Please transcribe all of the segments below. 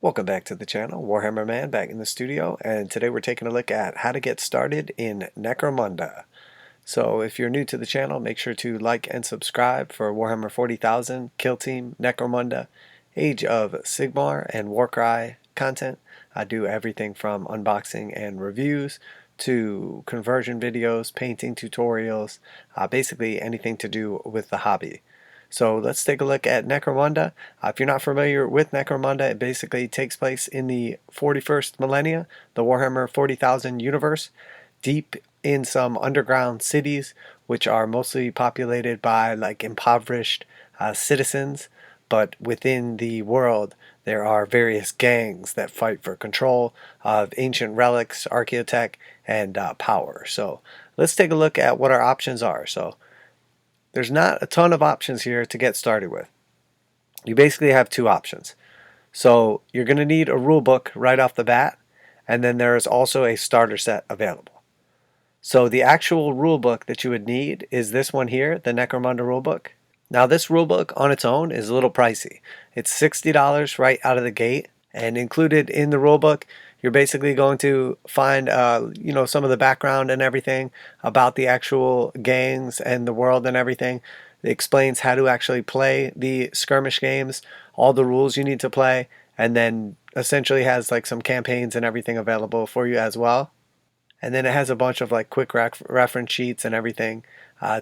Welcome back to the channel, Warhammer Man back in the studio, and today we're taking a look at how to get started in Necromunda. So if you're new to the channel, make sure to like and subscribe for Warhammer 40,000, Kill Team, Necromunda, Age of Sigmar, and Warcry content. I do everything from unboxing and reviews to conversion videos, painting tutorials, basically anything to do with the hobby. So let's take a look at Necromunda. If you're not familiar with Necromunda, it basically takes place in the 41st millennia, the Warhammer 40,000 universe, deep in some underground cities, which are mostly populated by like impoverished citizens. But within the world, there are various gangs that fight for control of ancient relics, archaeotech, and power. So let's take a look at what our options are. So there's not a ton of options here to get started with. You basically have two options. So you're going to need a rule book right off the bat, and then there is also a starter set available. So the actual rule book that you would need is this one here, the Necromunda rulebook. Now this rulebook on its own is a little pricey. It's $60 right out of the gate, and included in the rulebook you're basically going to find some of the background and everything about the actual gangs and the world and everything. It explains how to actually play the skirmish games, all the rules you need to play, and then essentially has like some campaigns and everything available for you as well. And then it has a bunch of like quick reference sheets and everything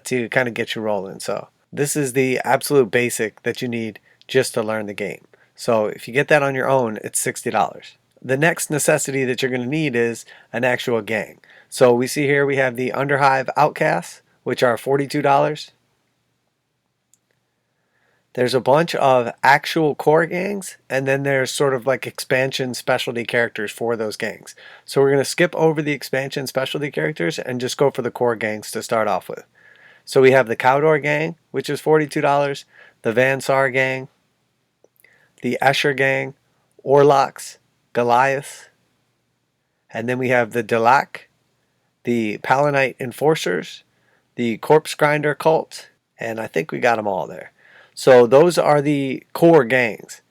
to kind of get you rolling. So this is the absolute basic that you need just to learn the game. So if you get that on your own, it's $60. The next necessity that you're going to need is an actual gang. So we see here we have the underhive outcasts, which are $42. There's a bunch of actual core gangs, and then there's sort of like expansion specialty characters for those gangs. So we're going to skip over the expansion specialty characters and just go for the core gangs to start off with. So we have the Cawdor gang, which is $42, the Van Sar gang, the Escher gang, Orruks, Goliath, and then we have the Delak, the Palanite Enforcers, the Corpse Grinder Cult, and I think we got them all there. So those are the core gangs.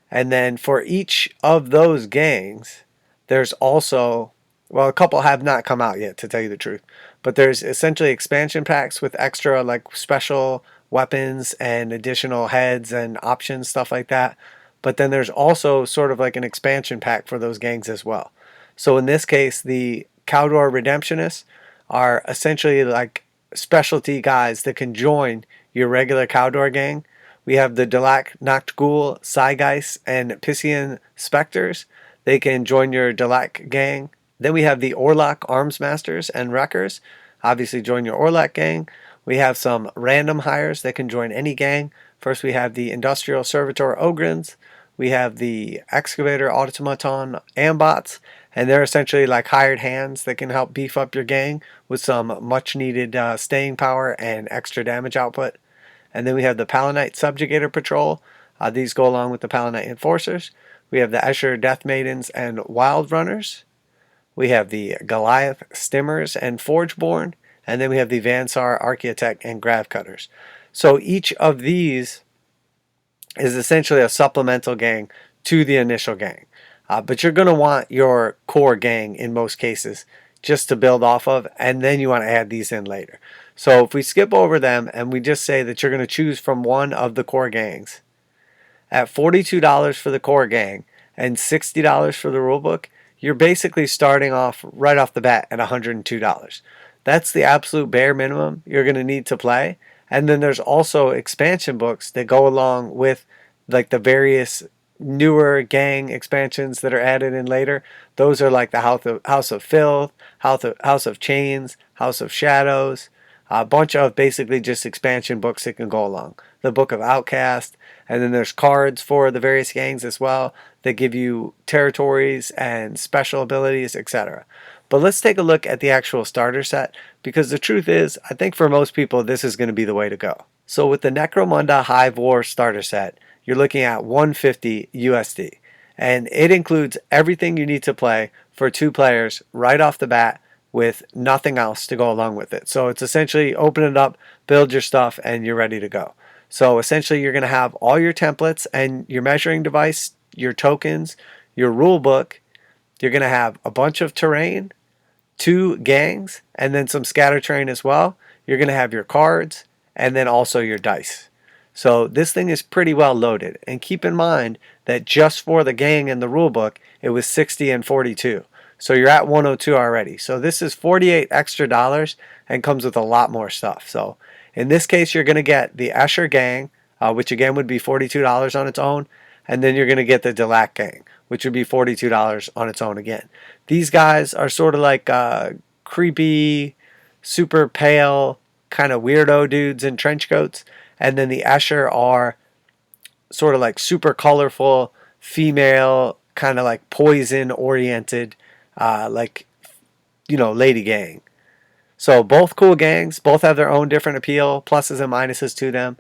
And then for each of those gangs, there's also, well, a couple have not come out yet, to tell you the truth, but there's essentially expansion packs with extra like special weapons and additional heads and options, stuff like that. But then there's also sort of like an expansion pack for those gangs as well. So in this case, the Cawdor Redemptionists are essentially like specialty guys that can join your regular Cawdor gang. We have the Delak Nachtgul, Saigeist, and Piscian Spectres. They can join your Delak gang. Then we have the Orlok Armsmasters and Wreckers. Obviously join your Orlok gang. We have some random hires that can join any gang. First we have the Industrial Servitor Ogrins. We have the Excavator Automaton Ambots, and they're essentially like hired hands that can help beef up your gang with some much needed staying power and extra damage output. And then we have the Palanite Subjugator Patrol. These go along with the Palanite Enforcers. We have the Escher Death Maidens and Wild Runners. We have the Goliath Stimmers and Forgeborn. And then we have the Van Sar Archaeotech and Grav Cutters. So each of these is essentially a supplemental gang to the initial gang. But you're going to want your core gang in most cases just to build off of, and then you want to add these in later. So if we skip over them and we just say that you're going to choose from one of the core gangs, at $42 for the core gang and $60 for the rulebook, you're basically starting off right off the bat at $102. That's the absolute bare minimum you're going to need to play. And then there's also expansion books that go along with like the various newer gang expansions that are added in later. Those are like the House of Filth, House of Chains, House of Shadows, a bunch of basically just expansion books that can go along. The Book of Outcast, and then there's cards for the various gangs as well that give you territories and special abilities, etc. But let's take a look at the actual starter set, because the truth is, I think for most people this is going to be the way to go. So with the Necromunda Hive War starter set, you're looking at $150 USD. And it includes everything you need to play for 2 players right off the bat with nothing else to go along with it. So it's essentially open it up, build your stuff, and you're ready to go. So essentially you're going to have all your templates and your measuring device, your tokens, your rule book, you're going to have a bunch of terrain, 2 gangs, and then some scatter terrain as well. You're going to have your cards and then also your dice. So this thing is pretty well loaded. And keep in mind that just for the gang and the rulebook, it was 60 and 42. So you're at 102 already. So this is 48 extra dollars and comes with a lot more stuff. So in this case, you're going to get the Escher gang, which again would be $42 on its own. And then you're going to get the Delac gang, which would be $42 on its own again. These guys are sort of like creepy, super pale, kind of weirdo dudes in trench coats. And then the Escher are sort of like super colorful, female, kind of like poison-oriented, like, you know, lady gang. So both cool gangs, both have their own different appeal, pluses and minuses to them.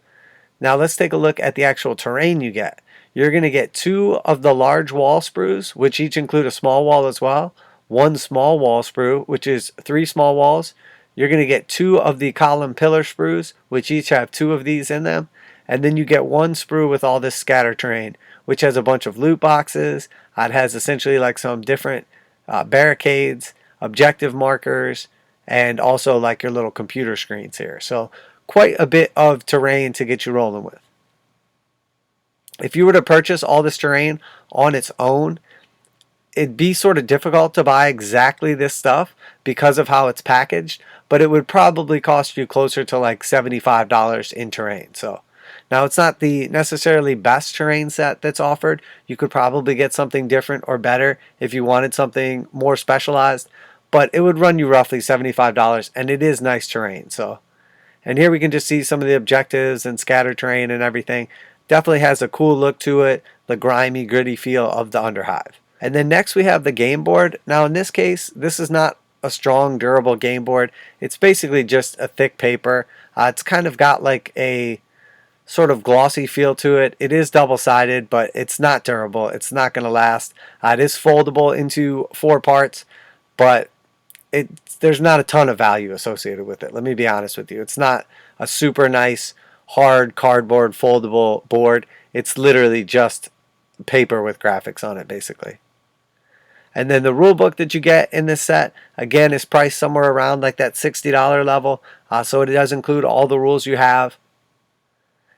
Now let's take a look at the actual terrain you get. You're going to get 2 of the large wall sprues, which each include a small wall as well. 1 small wall sprue, which is 3 small walls. You're going to get 2 of the column pillar sprues, which each have 2 of these in them. And then you get 1 sprue with all this scatter terrain, which has a bunch of loot boxes. It has essentially like some different barricades, objective markers, and also like your little computer screens here. So quite a bit of terrain to get you rolling with. If you were to purchase all this terrain on its own, it'd be sort of difficult to buy exactly this stuff because of how it's packaged, but it would probably cost you closer to like $75 in terrain. So now it's not the necessarily best terrain set that's offered. You could probably get something different or better if you wanted something more specialized, but it would run you roughly $75, and it is nice terrain. So, and here we can just see some of the objectives and scatter terrain and everything. Definitely has a cool look to it, the grimy, gritty feel of the Underhive. And then next we have the game board. Now in this case, this is not a strong, durable game board. It's basically just a thick paper. It's kind of got like a sort of glossy feel to it. It is double-sided, but it's not durable. It's not going to last. It is foldable into 4 parts, but there's not a ton of value associated with it. Let me be honest with you. It's not a super nice, hard cardboard foldable board. It's literally just paper with graphics on it, basically. And then the rule book that you get in this set, again, is priced somewhere around like that $60 level. So it does include all the rules you have.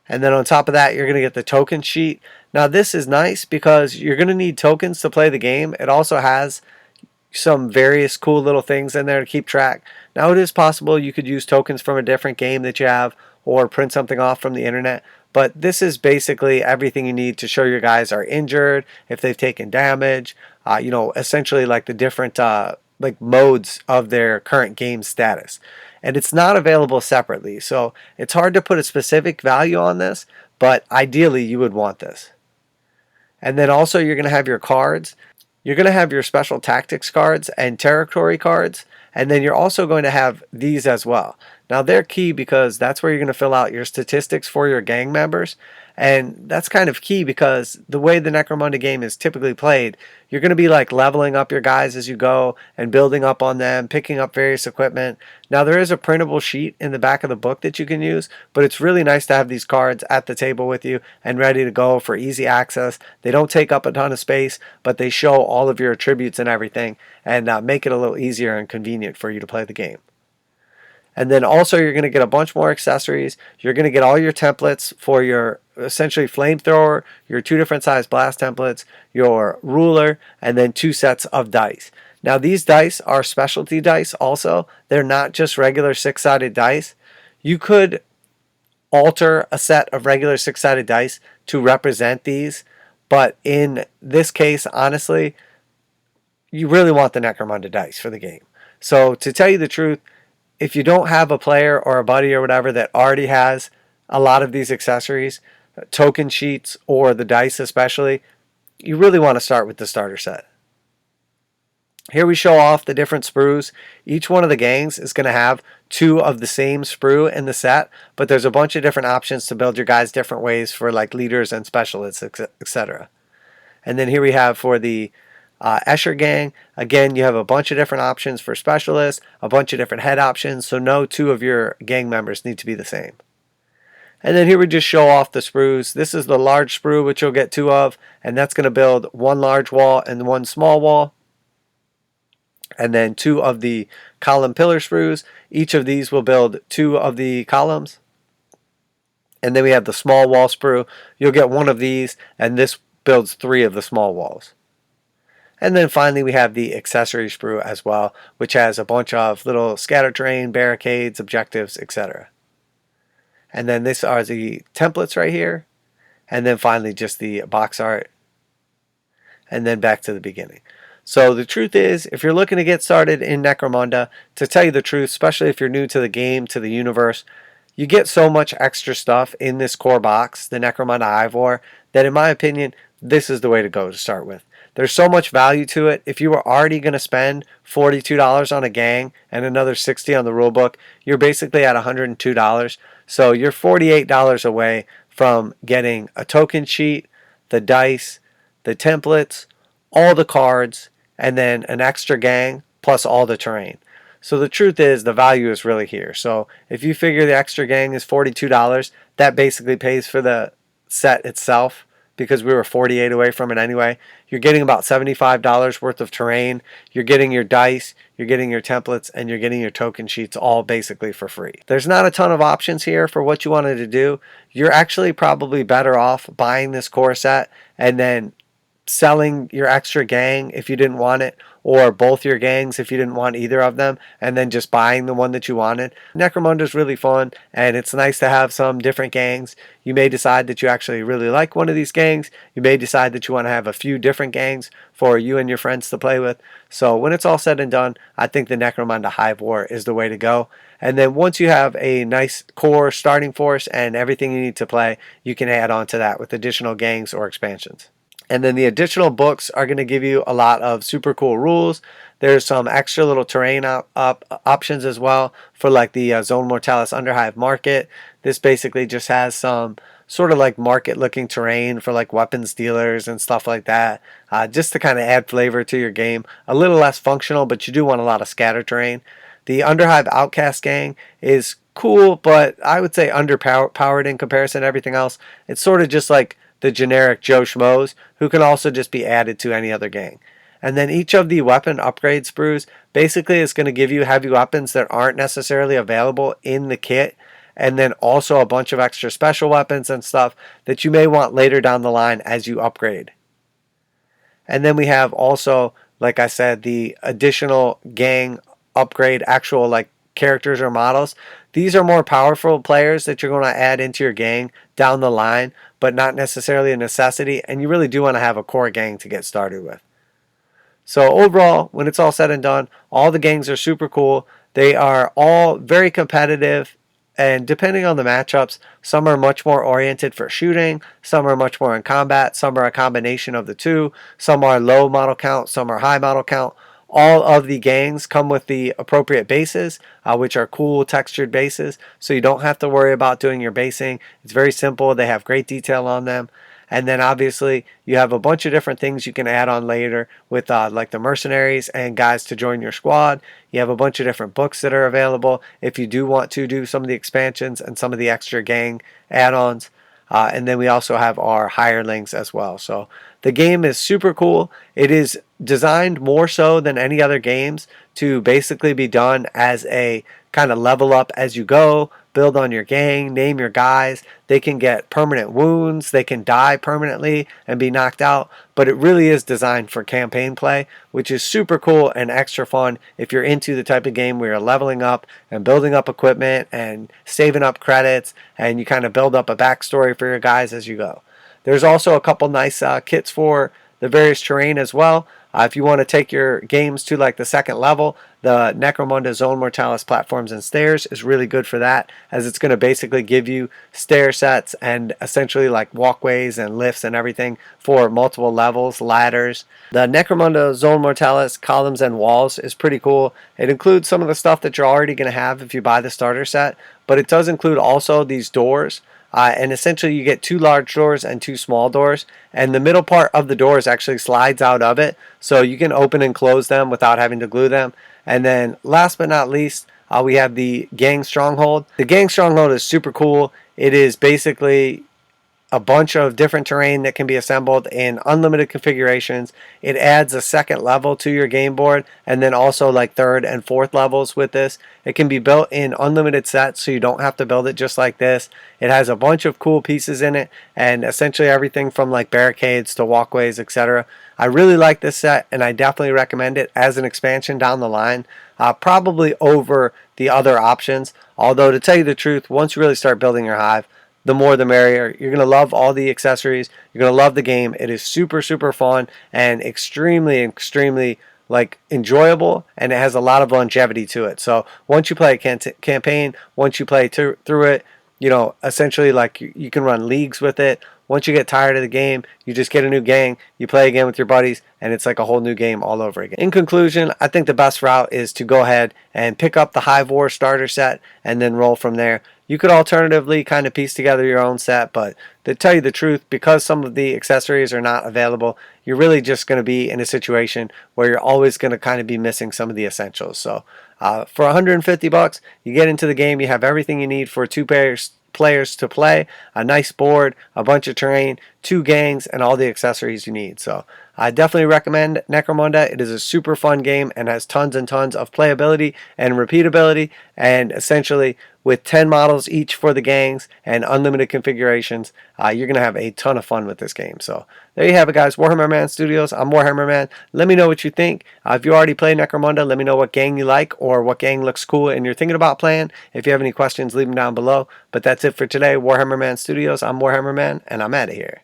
And then on top of that, you're going to get the token sheet. Now this is nice because you're going to need tokens to play the game. It also has some various cool little things in there to keep track. Now it is possible you could use tokens from a different game that you have or print something off from the internet. But this is basically everything you need to show your guys are injured, if they've taken damage, you know, essentially like the different like modes of their current game status. And it's not available separately, so it's hard to put a specific value on this, but ideally you would want this. And then also you're going to have your cards. You're going to have your special tactics cards and territory cards, and then you're also going to have these as well. Now they're key because that's where you're going to fill out your statistics for your gang members, and that's kind of key because the way the Necromunda game is typically played, you're going to be like leveling up your guys as you go and building up on them, picking up various equipment. Now there is a printable sheet in the back of the book that you can use, but it's really nice to have these cards at the table with you and ready to go for easy access. They don't take up a ton of space, but they show all of your attributes and everything and make it a little easier and convenient for you to play the game. And then also you're going to get a bunch more accessories. You're going to get all your templates for your essentially flamethrower, your 2 different size blast templates, your ruler, and then 2 sets of dice. Now these dice are specialty dice also. They're not just regular 6-sided dice. You could alter a set of regular 6-sided dice to represent these, but in this case, honestly, you really want the Necromunda dice for the game. So to tell you the truth, if you don't have a player or a buddy or whatever that already has a lot of these accessories, token sheets or the dice especially, you really want to start with the starter set. Here we show off the different sprues. Each one of the gangs is going to have 2 of the same sprue in the set, but there's a bunch of different options to build your guys different ways for like leaders and specialists, etc. And then here we have for the Escher gang, again, you have a bunch of different options for specialists, a bunch of different head options, so no 2 of your gang members need to be the same. And then here we just show off the sprues. This is the large sprue, which you'll get 2 of, and that's going to build 1 large wall and 1 small wall. And then 2 of the column pillar sprues. Each of these will build 2 of the columns. And then we have the small wall sprue. You'll get 1 of these, and this builds 3 of the small walls. And then finally we have the accessory sprue as well, which has a bunch of little scatter terrain, barricades, objectives, etc. And then these are the templates right here. And then finally just the box art. And then back to the beginning. So the truth is, if you're looking to get started in Necromunda, to tell you the truth, especially if you're new to the game, to the universe, you get so much extra stuff in this core box, the Necromunda Hive War, that in my opinion, this is the way to go to start with. There's so much value to it. If you were already going to spend $42 on a gang and another $60 on the rulebook, you're basically at $102. So you're $48 away from getting a token sheet, the dice, the templates, all the cards, and then an extra gang plus all the terrain. So the truth is, the value is really here. So if you figure the extra gang is $42, that basically pays for the set itself, because we were 48 away from it anyway. You're getting about $75 worth of terrain. You're getting your dice, you're getting your templates, and you're getting your token sheets all basically for free. There's not a ton of options here for what you wanted to do. You're actually probably better off buying this core set and then selling your extra gang if you didn't want it, or both your gangs if you didn't want either of them, and then just buying the one that you wanted. Necromunda is really fun, and it's nice to have some different gangs. You may decide that you actually really like one of these gangs. You may decide that you want to have a few different gangs for you and your friends to play with. So when it's all said and done, I think the Necromunda Hive War is the way to go. And then once you have a nice core starting force and everything you need to play, you can add on to that with additional gangs or expansions. And then the additional books are going to give you a lot of super cool rules. There's some extra little terrain options as well for like the Zone Mortalis Underhive market. This basically just has some sort of like market looking terrain for like weapons dealers and stuff like that, just to kind of add flavor to your game. A little less functional, but you do want a lot of scatter terrain. The Underhive Outcast gang is cool, but I would say underpowered in comparison to everything else. It's sort of just like the generic Joe Schmoes, who can also just be added to any other gang. And then each of the weapon upgrade sprues basically is going to give you heavy weapons that aren't necessarily available in the kit, and then also a bunch of extra special weapons and stuff that you may want later down the line as you upgrade. And then we have also, like I said, the additional gang upgrade actual like characters or models. These are more powerful players that you're going to add into your gang down the line, but not necessarily a necessity, and you really do want to have a core gang to get started with. So overall, when it's all said and done, all the gangs are super cool. They are all very competitive, and depending on the matchups, some are much more oriented for shooting, some are much more in combat, some are a combination of the two, some are low model count, some are high model count. All of the gangs come with the appropriate bases, which are cool textured bases, so you don't have to worry about doing your basing. It's very simple. They have great detail on them. And then obviously you have a bunch of different things you can add on later with like the mercenaries and guys to join your squad. You have a bunch of different books that are available if you do want to do some of the expansions and some of the extra gang add-ons. And then we also have our hirelings as well. So the game is super cool. It is designed more so than any other games to basically be done as a kind of level up as you go, build on your gang, name your guys. They can get permanent wounds, they can die permanently and be knocked out, but it really is designed for campaign play, which is super cool and extra fun if you're into the type of game where you're leveling up and building up equipment and saving up credits, and you kind of build up a backstory for your guys as you go. There's also a couple nice kits for the various terrain as well. If you want to take your games to like the second level, the Necromunda Zone Mortalis Platforms and Stairs is really good for that, as it's going to basically give you stair sets and essentially like walkways and lifts and everything for multiple levels, ladders. The Necromunda Zone Mortalis Columns and Walls is pretty cool. It includes some of the stuff that you're already going to have if you buy the starter set, but it does include also these doors. And essentially you get 2 large doors and 2 small doors, and the middle part of the doors actually slides out of it, so you can open and close them without having to glue them. And then last but not least, we have the Gang Stronghold. The Gang Stronghold is super cool. It is basically a bunch of different terrain that can be assembled in unlimited configurations. It adds a second level to your game board, and then also like third and fourth levels with this. It can be built in unlimited sets, so you don't have to build it just like this. It has a bunch of cool pieces in it, and essentially everything from like barricades to walkways, etc. I really like this set, and I definitely recommend it as an expansion down the line, probably over the other options. Although, to tell you the truth, once you really start building your hive, the more the merrier. You're going to love all the accessories. You're going to love the game. It is super, super fun and extremely, extremely like enjoyable, and it has a lot of longevity to it. So once you play a campaign, once you play through it, you know, essentially like you can run leagues with it. Once you get tired of the game, you just get a new gang, you play again with your buddies, and it's like a whole new game all over again. In conclusion, I think the best route is to go ahead and pick up the Hive War starter set and then roll from there. You could alternatively kind of piece together your own set, but to tell you the truth, because some of the accessories are not available, you're really just going to be in a situation where you're always going to kind of be missing some of the essentials. So for 150 bucks, you get into the game, you have everything you need for two players to play, a nice board, a bunch of terrain, 2 gangs, and all the accessories you need. So I definitely recommend Necromunda. It is a super fun game and has tons and tons of playability and repeatability, and essentially with 10 models each for the gangs and unlimited configurations, you're going to have a ton of fun with this game. So there you have it, guys. Warhammer Man Studios. I'm Warhammer Man. Let me know what you think. If you already play Necromunda, let me know what gang you like or what gang looks cool and you're thinking about playing. If you have any questions, leave them down below. But that's it for today. Warhammer Man Studios. I'm Warhammer Man, and I'm out of here.